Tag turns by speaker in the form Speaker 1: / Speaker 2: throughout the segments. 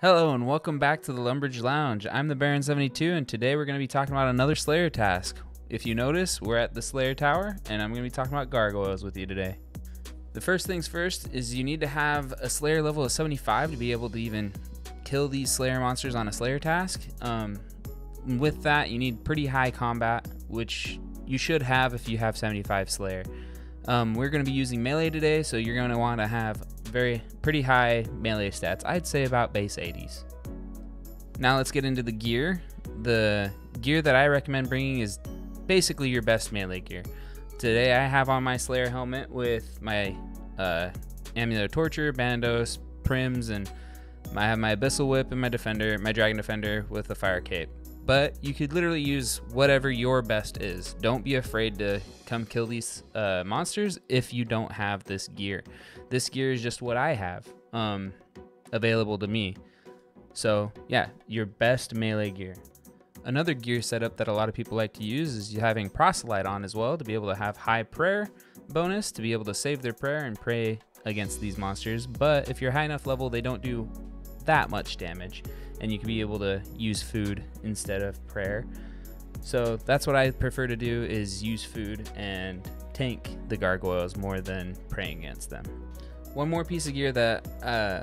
Speaker 1: Hello and welcome back to the Lumbridge Lounge. I'm the Baron72 and today we're going to be talking about another Slayer task. If you notice, we're at the Slayer Tower and I'm going to be talking about gargoyles with you today. The first things first is you need to have a Slayer level of 75 to be able to even kill these Slayer monsters on a Slayer task. With that, you need pretty high combat, which you should have if you have 75 Slayer. We're going to be using melee today, so you're going to want to have pretty high melee stats. I'd say about base 80s. Now let's get into the gear. The gear that I recommend bringing is basically your best melee gear. Today I have on my Slayer helmet with my Amulet of Torture, Bandos, Prims, and I have my Abyssal Whip and my Dragon Defender with a Fire Cape. But you could literally use whatever your best is. Don't be afraid to come kill these monsters if you don't have this gear. This gear is just what I have available to me. So yeah, your best melee gear. Another gear setup that a lot of people like to use is having Proselyte on as well to be able to have high prayer bonus, to be able to save their prayer and pray against these monsters. But if you're high enough level, they don't do that much damage, and you can be able to use food instead of prayer. So that's what I prefer to do, is use food and tank the gargoyles more than praying against them. One more piece of gear that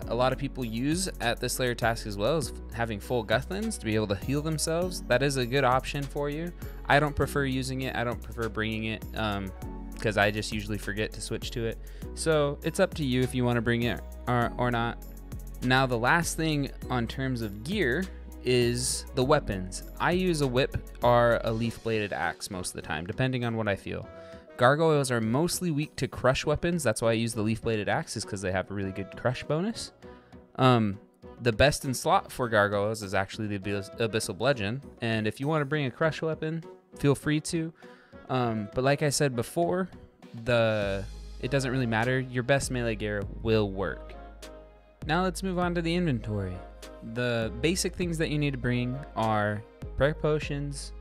Speaker 1: a lot of people use at the Slayer task as well is having full Guthlins to be able to heal themselves. That is a good option for you. I don't prefer using it. I don't prefer bringing it because I just usually forget to switch to it. So it's up to you if you want to bring it or not. Now the last thing on terms of gear is the weapons. I use a whip or a leaf-bladed axe most of the time, depending on what I feel. Gargoyles are mostly weak to crush weapons. That's why I use the leaf-bladed axes, because they have a really good crush bonus. The best in slot for gargoyles is actually the Abyssal Bludgeon, and if you want to bring a crush weapon, feel free to. But like I said before, it doesn't really matter. Your best melee gear will work. Now let's move on to the inventory. The basic things that you need to bring are prayer potions,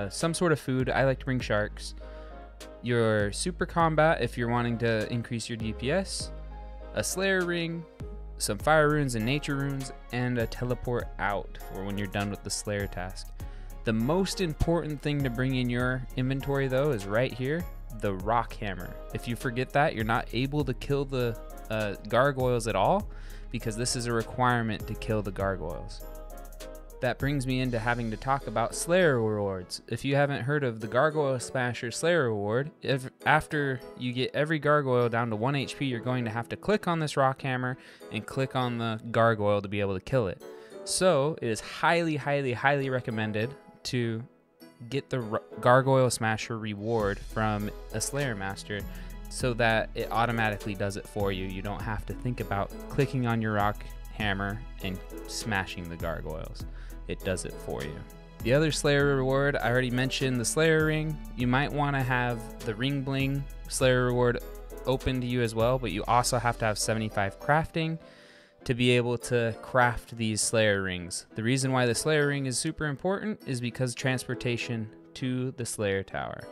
Speaker 1: some sort of food. I like to bring sharks. Your super combat if you're wanting to increase your DPS, a Slayer ring, some fire runes and nature runes, and a teleport out for when you're done with the Slayer task. The most important thing to bring in your inventory though is right here, the rock hammer. If you forget that, you're not able to kill the gargoyles at all, because this is a requirement to kill the gargoyles. That brings me into having to talk about Slayer rewards. If you haven't heard of the Gargoyle Smasher Slayer reward, after you get every gargoyle down to 1 HP, you're going to have to click on this rock hammer and click on the gargoyle to be able to kill it. So it is highly, highly, highly recommended to get the Gargoyle Smasher reward from a Slayer Master, so that it automatically does it for you. You don't have to think about clicking on your rock hammer and smashing the gargoyles. It does it for you. The other Slayer reward, I already mentioned the Slayer ring. You might want to have the ring bling Slayer reward open to you as well, but you also have to have 75 crafting to be able to craft these Slayer rings. The reason why the Slayer ring is super important is because transportation to the Slayer Tower.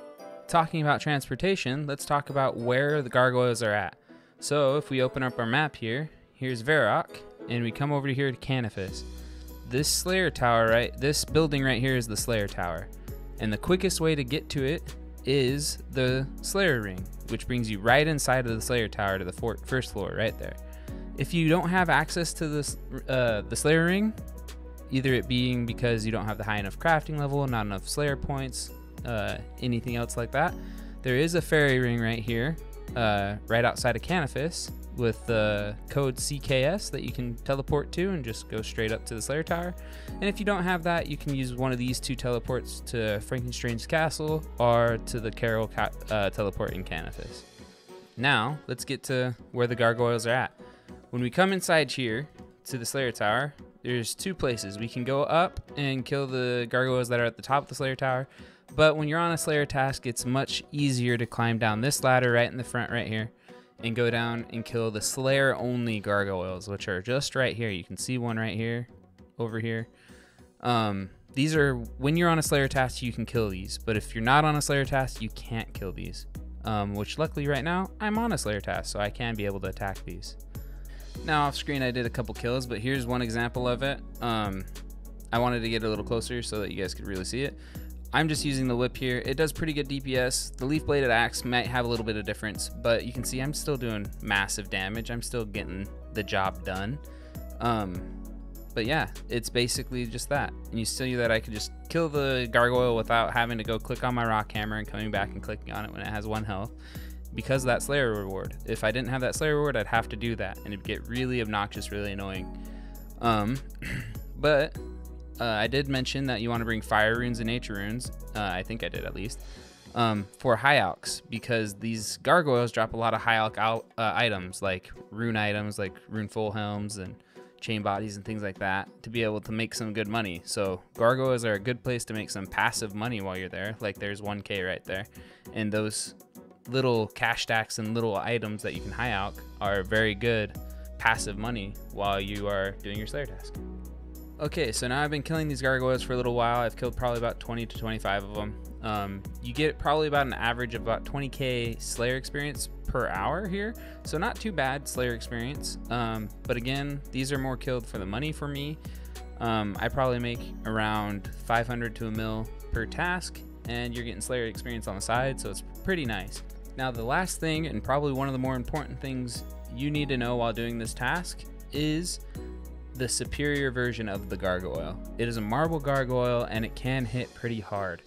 Speaker 1: Talking about transportation, let's talk about where the gargoyles are at. So if we open up our map here, here's Varrock, and we come over here to Canifis. This Slayer Tower, this building right here is the Slayer Tower. And the quickest way to get to it is the Slayer Ring, which brings you right inside of the Slayer Tower to the first floor right there. If you don't have access to this, the Slayer Ring, either it being because you don't have the high enough crafting level, not enough Slayer points, anything else like that, there is a fairy ring right here, right outside of Canifis, with the code CKS that you can teleport to and just go straight up to the Slayer Tower. And if you don't have that, you can use one of these two teleports to Frankenstein's Castle or to the Carol teleport in Canifis. Now let's get to where the gargoyles are at. When we come inside here to the Slayer Tower, there's two places. We can go up and kill the gargoyles that are at the top of the Slayer Tower, but when you're on a Slayer task, it's much easier to climb down this ladder right in the front right here and go down and kill the Slayer only gargoyles, which are just right here. You can see one right here, over here. These are, when you're on a Slayer task, you can kill these, but if you're not on a Slayer task, you can't kill these. Which luckily right now, I'm on a Slayer task, so I can be able to attack these. Now off screen I did a couple kills, but here's one example of it. I wanted to get a little closer so that you guys could really see it. I'm just using the whip here. It does pretty good DPS. The leaf bladed axe might have a little bit of difference, but you can see I'm still doing massive damage. I'm still getting the job done. But yeah, it's basically just that. And you see that I could just kill the gargoyle without having to go click on my rock hammer and coming back and clicking on it when it has 1 health, because of that Slayer reward. If I didn't have that Slayer reward, I'd have to do that, and it'd get really obnoxious, really annoying. But I did mention that you want to bring fire runes and nature runes. I think I did, at least. For high alchs, because these gargoyles drop a lot of high alch items, like rune full helms and chain bodies and things like that, to be able to make some good money. So gargoyles are a good place to make some passive money while you're there. Like there's 1k right there, and those little cash stacks and little items that you can high alch are very good passive money while you are doing your Slayer task. Okay, so now I've been killing these gargoyles for a little while. I've killed probably about 20 to 25 of them. You get probably about an average of about 20k Slayer experience per hour here, so not too bad Slayer experience. But again, these are more killed for the money for me. I probably make around 500 to $1 million per task, and you're getting Slayer experience on the side, so it's pretty nice. Now the last thing, and probably one of the more important things you need to know while doing this task, is the superior version of the gargoyle. It is a marble gargoyle, and it can hit pretty hard.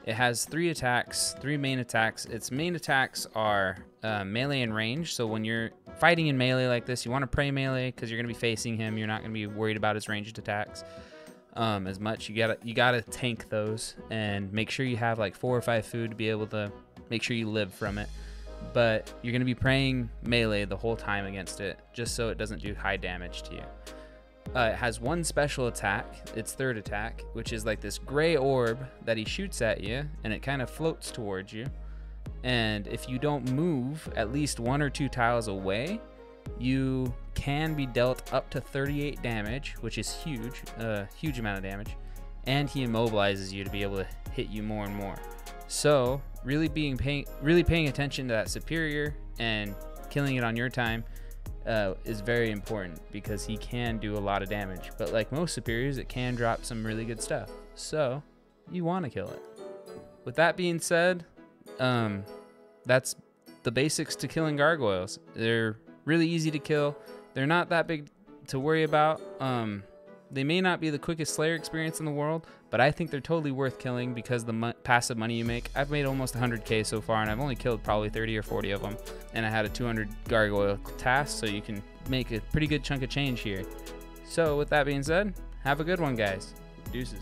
Speaker 1: It has 3 attacks, 3 main attacks. Its main attacks are melee and range. So when you're fighting in melee like this, you want to pray melee because you're going to be facing him. You're not going to be worried about his ranged attacks as much. You gotta tank those and make sure you have like 4 or 5 food to be able to make sure you live from it. But you're going to be praying melee the whole time against it, just so it doesn't do high damage to you. It has 1 special attack, its 3rd attack, which is like this gray orb that he shoots at you, and it kind of floats towards you. And if you don't move at least 1 or 2 tiles away, you can be dealt up to 38 damage, which is huge, huge amount of damage. And he immobilizes you to be able to hit you more and more. So really paying attention to that superior and killing it on your time is very important, because he can do a lot of damage. But like most superiors, it can drop some really good stuff, so you want to kill it. With that being said, that's the basics to killing gargoyles. They're really easy to kill. They're not that big to worry about. They may not be the quickest Slayer experience in the world, but I think they're totally worth killing because the passive money you make. I've made almost 100k so far, and I've only killed probably 30 or 40 of them. And I had a 200 gargoyle task, so you can make a pretty good chunk of change here. So with that being said, have a good one, guys. Deuces.